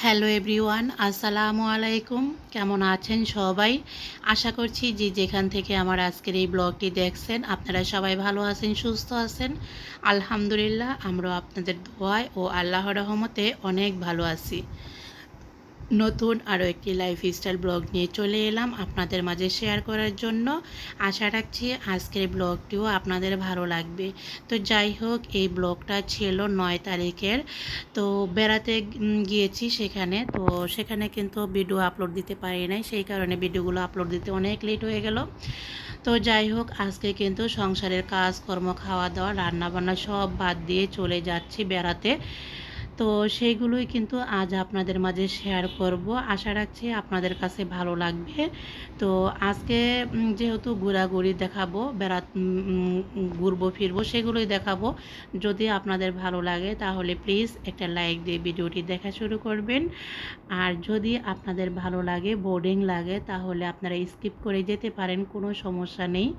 Hello everyone, আসসালামু আলাইকুম। কেমন আছেন সবাই? আশা করছি যে যেখান থেকে আমার আজকের এই ব্লগটি দেখছেন আপনারা সবাই ভালো আছেন, সুস্থ আছেন। আলহামদুলিল্লাহ, আমরাও আপনাদের দোয়ায় ও আল্লাহর রহমতে অনেক ভালো আছি। নতুন আরও একটি লাইফস্টাইল ব্লগ নিয়ে চলে এলাম আপনাদের মাঝে শেয়ার করার জন্য। আশা রাখছি আজকের ব্লগটিও আপনাদের ভালো লাগবে। তো যাই হোক, এই ব্লগটা ছিল 9 তারিখের। তো বেড়াতে গিয়েছি সেখানে। তো সেখানে কিন্তু ভিডিও আপলোড দিতে পারি নাই, সেই কারণে ভিডিওগুলো আপলোড দিতে অনেক লেট হয়ে গেল। তো যাই হোক, আজকে কিন্তু সংসারের কাজকর্ম, খাওয়া দাওয়া, রান্নাবান্না সব বাদ দিয়ে চলে যাচ্ছি বেড়াতে। তো সেইগুলোই কিন্তু আজ আপনাদের মাঝে শেয়ার করব। আশা রাখছি আপনাদের কাছে ভালো লাগবে। তো আজকে যেহেতু ঘোরাঘুরি দেখাবো, ঘুরবো ফিরবো সেগুলোই দেখাবো। যদি আপনাদের ভালো লাগে তাহলে প্লিজ একটা লাইক দিয়ে ভিডিওটি দেখা শুরু করবেন। আর যদি আপনাদের ভালো লাগে, বোরিং লাগে, তাহলে আপনারা স্কিপ করে যেতে পারেন, কোনো সমস্যা নেই।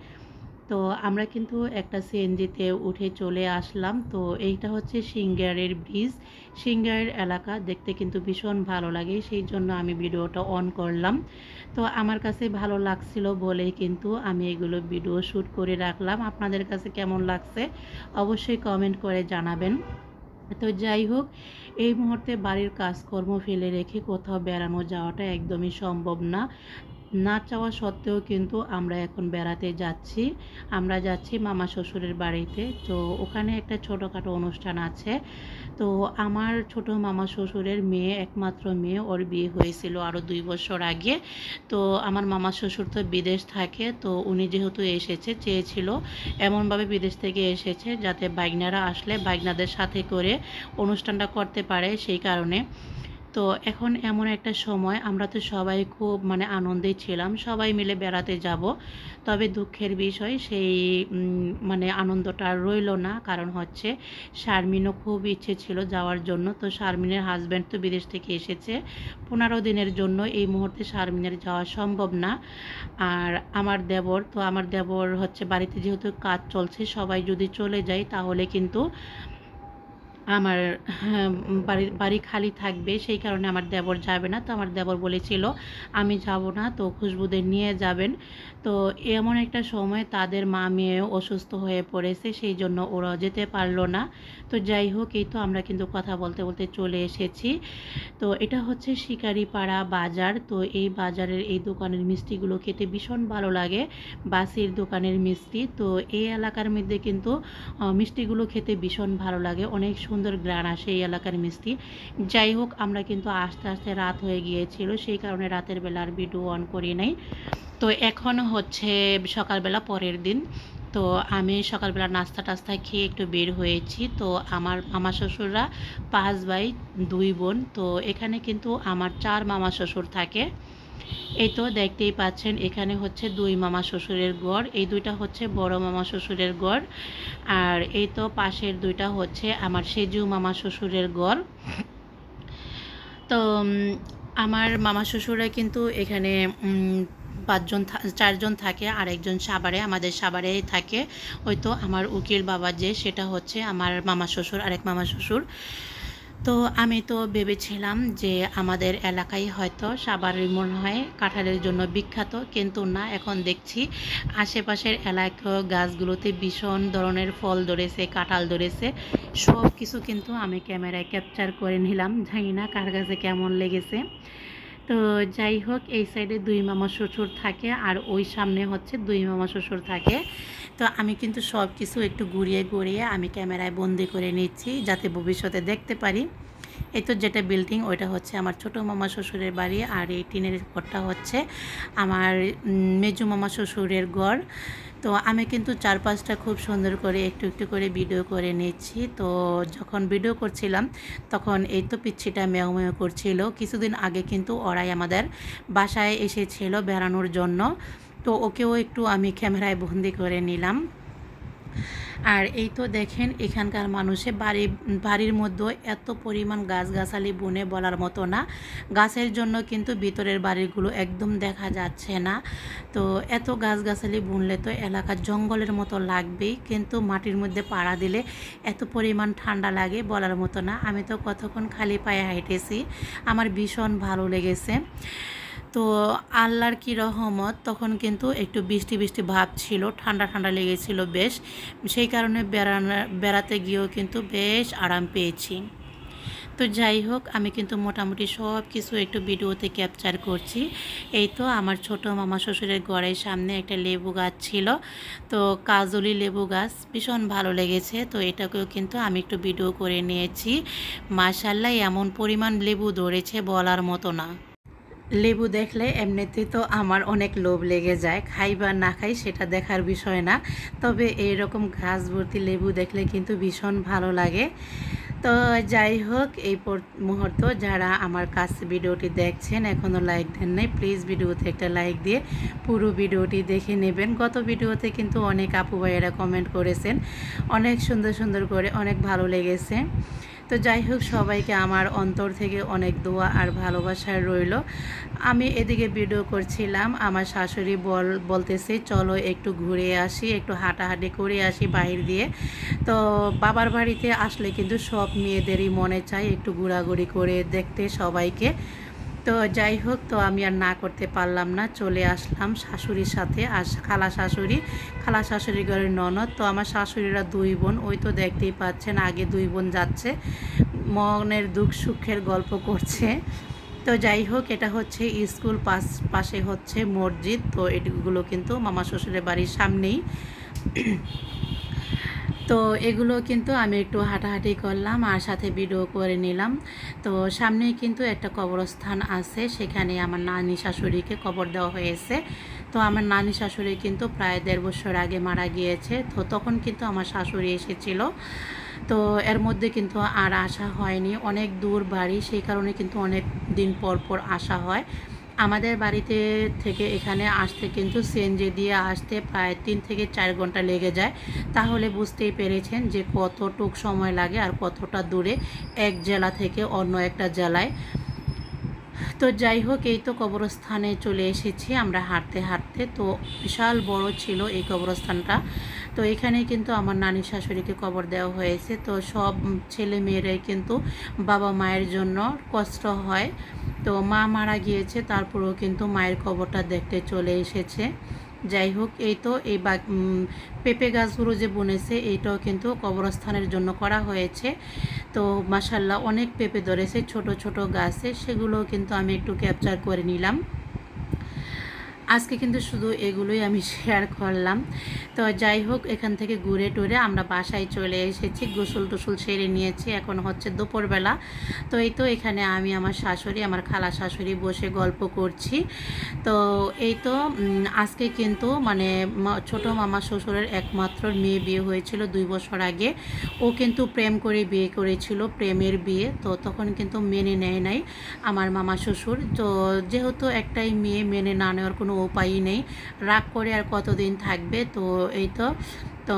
তো আমরা কিন্তু একটা সিএনজিতে উঠে চলে আসলাম। তো এইটা হচ্ছে সিঙ্গারের ব্রিজ, সিঙ্গারের এলাকা। দেখতে কিন্তু ভীষণ ভালো লাগে, সেই জন্য আমি ভিডিওটা অন করলাম। তো আমার কাছে ভালো লাগছিল বলেই কিন্তু আমি এগুলো ভিডিও শ্যুট করে রাখলাম। আপনাদের কাছে কেমন লাগছে অবশ্যই কমেন্ট করে জানাবেন। তো যাই হোক, এই মুহূর্তে বাড়ির কাজকর্ম ফেলে রেখে কোথাও বেড়ানো যাওয়াটা একদমই সম্ভব না। না চাওয়া সত্ত্বেও কিন্তু আমরা এখন বেড়াতে যাচ্ছি। আমরা যাচ্ছি মামা শ্বশুরের বাড়িতে। তো ওখানে একটা ছোটোখাটো অনুষ্ঠান আছে। তো আমার ছোট মামা শ্বশুরের মেয়ে, একমাত্র মেয়ে, ওর বিয়ে হয়েছিল আরও 2 বছর আগে। তো আমার মামা শ্বশুর তো বিদেশ থাকে। তো উনি যেহেতু এসেছে, চেয়েছিল এমনভাবে বিদেশ থেকে এসেছে যাতে বাইগনারা আসলে বাইগনাদের সাথে করে অনুষ্ঠানটা করতে পারে, সেই কারণে। তো এখন এমন একটা সময়, আমরা তো সবাই খুব আনন্দে ছিলাম, সবাই মিলে বেড়াতে যাব। তবে দুঃখের বিষয়, সেই আনন্দটা আর রইল না। কারণ হচ্ছে শারমিনও খুব ইচ্ছে ছিল যাওয়ার জন্য। তো শারমিনের হাজব্যান্ড তো বিদেশ থেকে এসেছে 15 দিনের জন্য। এই মুহূর্তে শারমিনের যাওয়া সম্ভব না। আর আমার দেবর হচ্ছে বাড়িতে, যেহেতু কাজ চলছে, সবাই যদি চলে যায় তাহলে কিন্তু আমার হ্যাঁ, বাড়ি খালি থাকবে, সেই কারণে আমার দেবর যাবে না। তো আমার দেবর বলেছিল আমি যাব না, তো খুশবুদের নিয়ে যাবেন। তো এমন একটা সময় তাদের মা মেয়ে অসুস্থ হয়ে পড়েছে, সেই জন্য ওরা যেতে পারলো না। তো যাই হোক, এই তো আমরা কিন্তু কথা বলতে বলতে চলে এসেছি। তো এটা হচ্ছে শিকারিপাড়া বাজার। তো এই বাজারের এই দোকানের মিষ্টিগুলো খেতে ভীষণ ভালো লাগে, বাসির দোকানের মিষ্টি। তো এই এলাকার মধ্যে কিন্তু মিষ্টিগুলো খেতে ভীষণ ভালো লাগে, অনেক সুন্দর গ্রান আসে এই এলাকার মিষ্টি। যাই হোক, আমরা কিন্তু আস্তে আস্তে রাত হয়ে গিয়েছিল, সেই কারণে রাতের বেলা আর ভিডিও অন করি নাই। তো এখন হচ্ছে সকালবেলা পরের দিন। তো আমি সকালবেলা নাস্তা টাস্তা খেয়ে একটু বের হয়েছি। তো আমার শ্বশুররা 5 ভাই 2 বোন। তো এখানে কিন্তু আমার 4 মামা শ্বশুর থাকে। এই তো দেখতেই পাচ্ছেন, এখানে হচ্ছে 2 মামা শ্বশুরের ঘর, এই দুইটা হচ্ছে বড় মামা শ্বশুরের ঘর। আর এই তো পাশের দুইটা হচ্ছে আমার সেজু মামা শ্বশুরের ঘর। তো আমার মামা শ্বশুররা কিন্তু এখানে 4জন থাকে, আর একজন সাভারে, আমাদের সাভারেই থাকে। ওই তো আমার উকিল বাবা যে, সেটা হচ্ছে আমার মামা শ্বশুর, আরেক মামা শ্বশুর। তো আমি তো ভেবেছিলাম যে আমাদের এলাকায় হয়তো সাভারের মনে হয় কাঁঠালের জন্য বিখ্যাত, কিন্তু না, এখন দেখছি আশেপাশের এলাকায় গাছগুলোতে ভীষণ ধরনের ফল ধরেছে, কাঁঠাল ধরেছে। সব কিছু কিন্তু আমি ক্যামেরায় ক্যাপচার করে নিলাম, জানি না কার কাছে কেমন লেগেছে। তো যাই হোক, এই সাইডে 2 মামা শ্বশুর থাকে, আর ওই সামনে হচ্ছে 2 মামা শ্বশুর থাকে। তো আমি কিন্তু সব কিছু একটু ঘুরিয়ে ঘুরিয়ে আমি ক্যামেরায় বন্দি করে নিচ্ছি, যাতে ভবিষ্যতে দেখতে পারি। এই তো যেটা বিল্ডিং, ওইটা হচ্ছে আমার ছোটো মামা শ্বশুরের বাড়ি, আর এই টিনের ঘরটা হচ্ছে আমার মেজো মামা শ্বশুরের ঘর। তো আমি কিন্তু চারপাশটা খুব সুন্দর করে একটু একটু করে ভিডিও করে নিচ্ছি। তো যখন ভিডিও করছিলাম তখন এই তো পিচ্ছিটা মেয় মেয় করছিল। কিছুদিন আগে কিন্তু ওরাই আমাদের বাসায় এসেছিল বেড়ানোর জন্য। তো ওকেও একটু আমি ক্যামেরায় বন্দি করে নিলাম। আর এই তো দেখেন এখানকার মানুষে বাড়ির মধ্যে এত পরিমাণ গাছগাছালি বুনে বলার মতো না। গাছের জন্য কিন্তু ভিতরের বাড়িগুলো একদম দেখা যাচ্ছে না। তো এত গাছগাছালি বুনলে তো এলাকার জঙ্গলের মতো লাগবেই, কিন্তু মাটির মধ্যে পাড়া দিলে এত পরিমাণ ঠান্ডা লাগে বলার মতো না। আমি তো কতক্ষণ খালি পায়ে হাঁটেছি, আমার ভীষণ ভালো লেগেছে। তো আল্লাহর কি রহমত, তখন কিন্তু একটু বৃষ্টি বৃষ্টি ভাব ছিল, ঠান্ডা ঠান্ডা লেগেছিল বেশ। সেই কারণে বেড়াতে গিয়েও কিন্তু বেশ আরাম পেয়েছি। তো যাই হোক, আমি কিন্তু মোটামুটি সব কিছু একটু ভিডিওতে ক্যাপচার করছি। এই তো আমার ছোট মামা শ্বশুরের ঘরের সামনে একটা লেবু গাছ ছিল, তো কাজলি লেবু গাছ ভীষণ ভালো লেগেছে। তো এটাকেও কিন্তু আমি একটু ভিডিও করে নিয়েছি। মাশাআল্লাহ, এমন পরিমাণ লেবু ধরেছে বলার মতো না। লেবু দেখলে এমনিতেই তো আমার অনেক লোভ লেগে যায়, খাই বা না খাই সেটা দেখার বিষয় না, তবে এইরকম গাছ ভর্তি লেবু দেখলে কিন্তু ভীষণ ভালো লাগে। তো যাই হোক, এই মুহূর্ত যারা আমার কাছে ভিডিওটি দেখছেন এখনও লাইক দেন নাই, প্লিজ ভিডিওতে একটা লাইক দিয়ে পুরো ভিডিওটি দেখে নেবেন। গত ভিডিওতে কিন্তু অনেক আপু ভাইয়েরা কমেন্ট করেছেন, অনেক সুন্দর সুন্দর করে, অনেক ভালো লেগেছে। তো যাই হোক, সবাইকে আমার অন্তর থেকে অনেক দোয়া আর ভালোবাসা রইল। আমি এদিকে ভিডিও করছিলাম, আমার শাশুড়ি বলতেছে চলো একটু ঘুরে আসি, একটু হাঁটাহাঁটি করে আসি বাহির দিয়ে। তো বাবার বাড়িতে আসলে কিন্তু সব মেয়েদেরই মনে চায় একটু ঘোরাঘুরি করে দেখতে সবাইকে। তো যাই হোক, তো আমি আর না করতে পারলাম না, চলে আসলাম শাশুড়ির সাথে। আর খালা শাশুড়ি ঘরের ননদ। তো আমার শাশুড়িরা দুই বোন, ওই তো দেখতেই পাচ্ছেন আগে দুই বোন যাচ্ছে, মনের দুঃখ সুখের গল্প করছে। তো যাই হোক, এটা হচ্ছে স্কুল, পাশে হচ্ছে মসজিদ। তো এগুলো কিন্তু মামা শ্বশুরের বাড়ির সামনেই। তো এগুলো কিন্তু আমি একটু হাঁটাহাঁটি করলাম আর সাথে ভিডিও করে নিলাম। তো সামনেই কিন্তু একটা কবরস্থান আছে, সেখানে আমার নানি শাশুড়িকে কবর দেওয়া হয়েছে। তো আমার নানি শাশুড়ি কিন্তু প্রায় 1.5 বছর আগে মারা গিয়েছে। তো তখন কিন্তু আমার শাশুড়ি এসেছিল। তো এর মধ্যে কিন্তু আর আসা হয়নি, অনেক দূর বাড়ি, সেই কারণে কিন্তু অনেক দিন পর পর আসা হয়। আমাদের বাড়িতে থেকে এখানে আসতে কিন্তু সিএনজি দিয়ে আসতে প্রায় 3 থেকে 4 ঘন্টা লেগে যায়। তাহলে বুঝতেই পেরেছেন যে কতটুক সময় লাগে আর কতটা দূরে এক জেলা থেকে অন্য একটা জেলায়। তো যাই হোক, এই তো কবরস্থানে চলে এসেছি আমরা হাঁটতে হাঁটতে। তো বিশাল বড় ছিল এই কবরস্থানটা। তো এখানে কিন্তু আমার নানি শাশুড়িকে কবর দেওয়া হয়েছে। তো সব ছেলে মেয়েরাই কিন্তু বাবা মায়ের জন্য কষ্ট হয়। তো মা মারা গিয়েছে, তারপরেও কিন্তু মায়ের কবরটা দেখতে চলে এসেছে। যাই হোক, এই তো এই পেঁপে গাছগুলো যে বুনেছে এইটাও কিন্তু কবরস্থানের জন্য করা হয়েছে। তো মাশাআল্লাহ অনেক পেঁপে ধরেছে ছোট ছোট গাছে, সেগুলো কিন্তু আমি একটু ক্যাপচার করে নিলাম। আজকে কিন্তু শুধু এগুলোই আমি শেয়ার করলাম। তো যাই হোক, এখান থেকে ঘুরে টুরে আমরা বাসায় চলে এসেছি, গোসল টোসল সেরে নিয়েছি, এখন হচ্ছে দুপুরবেলা। তো এই তো এখানে আমি আমার শাশুড়ি, আমার খালা শাশুড়ি বসে গল্প করছি। তো এই তো আজকে কিন্তু মানে ছোট মামা শ্বশুরের একমাত্র মেয়ে বিয়ে হয়েছিল 2 বছর আগে। ও কিন্তু প্রেম করে বিয়ে করেছিল, প্রেমের বিয়ে। তো তখন কিন্তু মেনে নেয় নাই আমার মামা শ্বশুর। তো যেহেতু একটাই মেয়ে, মেনে না নেওয়ার কোনো উপায়ই নেই, রাগ করে আর কতদিন থাকবে। তো এই তো তো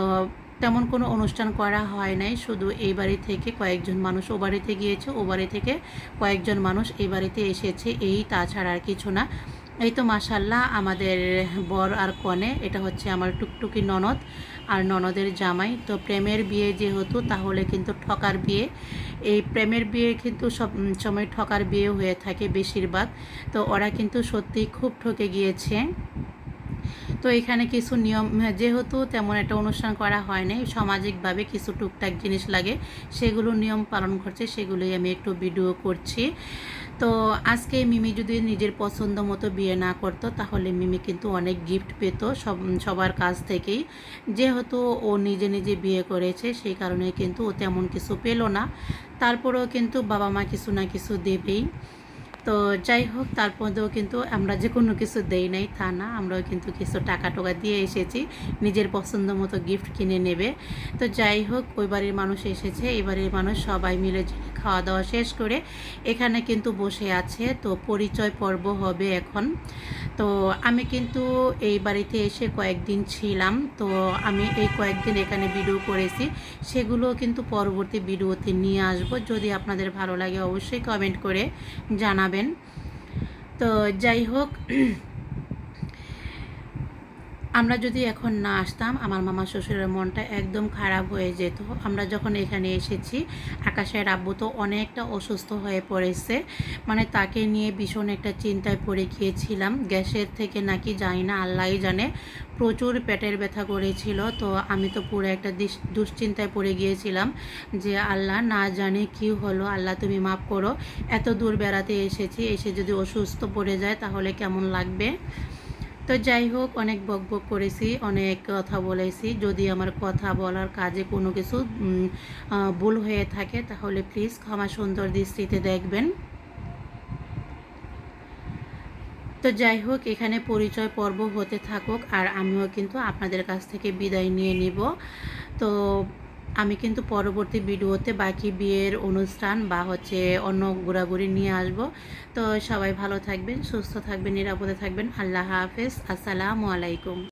তেমন কোনো অনুষ্ঠান করা হয় নাই, শুধু এই বাড়ি থেকে কয়েকজন মানুষ ও বাড়িতে গিয়েছে, ও বাড়ি থেকে কয়েকজন মানুষ এই বাড়িতে এসেছে, এই তাছাড়া আর কিছু না। এই তো মাশাআল্লাহ আমাদের বর আর কনে, এটা হচ্ছে আমার টুকটুকি ননদ আর ননদের জামাই। তো প্রেমের বিয়ে যেহেতু, তাহলে কিন্তু ঠকার বিয়ে। এই প্রেমের বিয়ে কিন্তু সব সময় ঠকার বিয়ে হয়ে থাকে বেশিরভাগ। তো ওরা কিন্তু সত্যি খুব ঠকে গিয়েছে। তো এখানে কিছু নিয়ম, যেহেতু তেমন একটা অনুষ্ঠান করা হয় নাই, সামাজিকভাবে কিছু টুকটাক জিনিস লাগে, সেগুলো নিয়ম পালন করছে, সেগুলোই আমি একটু ভিডিও করছি। তো আজকে মিমি যদি নিজের পছন্দ মতো বিয়ে না করতো, তাহলে মিমি কিন্তু অনেক গিফট পেত সবার কাছ থেকেই। যেহেতু ও নিজে নিজে বিয়ে করেছে, সেই কারণে কিন্তু ও তেমন কিছু পেল না, তারপরেও কিন্তু বাবা মা কিছু না কিছু দেবেই। তো যাই হোক, তারপরেও কিন্তু আমরা যে কোনো কিছু দেই নাই তা না, আমরাও কিন্তু কিছু টাকা টোকা দিয়ে এসেছি নিজের পছন্দ মতো গিফট কিনে নেবে। তো যাই হোক, ওই বাড়ির মানুষ এসেছে, এই বাড়ির মানুষ সবাই মিলে খাওয়া দাওয়া শেষ করে এখানে কিন্তু বসে আছে। তো পরিচয় পর্ব হবে এখন। তো আমি কিন্তু এই বাড়িতে এসে কয়েকদিন ছিলাম, তো আমি এই কয়েকদিন এখানে ভিডিও করেছি, সেগুলো কিন্তু পরবর্তী ভিডিওতে নিয়ে আসব। যদি আপনাদের ভালো লাগে অবশ্যই কমেন্ট করে জানাবেন। তো যাই হোক, আমরা যদি এখন না আসতাম আমার মামা শ্বশুরের মনটা একদম খারাপ হয়ে যেত। আমরা যখন এখানে এসেছি, আকাশের আব্বু তো অনেকটা অসুস্থ হয়ে পড়েছে, মানে তাকে নিয়ে ভীষণ একটা চিন্তায় পড়ে গিয়েছিলাম। গ্যাসের থেকে নাকি জানি না, আল্লাহই জানে, প্রচুর পেটের ব্যথা করেছিল। তো আমি তো পুরো একটা দুশ্চিন্তায় পড়ে গিয়েছিলাম যে আল্লাহ, না জানি কি হলো, আল্লাহ তুমি মাফ করো। এত দূর বেড়াতে এসেছি, এসে যদি অসুস্থ পড়ে যায় তাহলে কেমন লাগবে। তো যাই হোক, অনেক বকবক করেছি, অনেক কথা বলেছি। যদি আমার কথা বলার কাজে কোনো কিছু ভুল হয়ে থাকে তাহলে প্লিজ ক্ষমা সুন্দর দৃষ্টিতে দেখবেন। তো যাই হোক, এখানে পরিচয় পর্ব হতে থাকুক, আর আমিও কিন্তু আপনাদের কাছ থেকে বিদায় নিয়ে নিব। তো আমি কিন্তু পরবর্তী ভিডিওতে বাকি বিয়ের অনুষ্ঠান বা অন্য ঘোরাঘুরি নিয়ে আসব। তো সবাই ভালো থাকবেন, সুস্থ থাকবেন, নিরাপদে থাকবেন। আল্লাহ হাফেজ, আসসালামু আলাইকুম।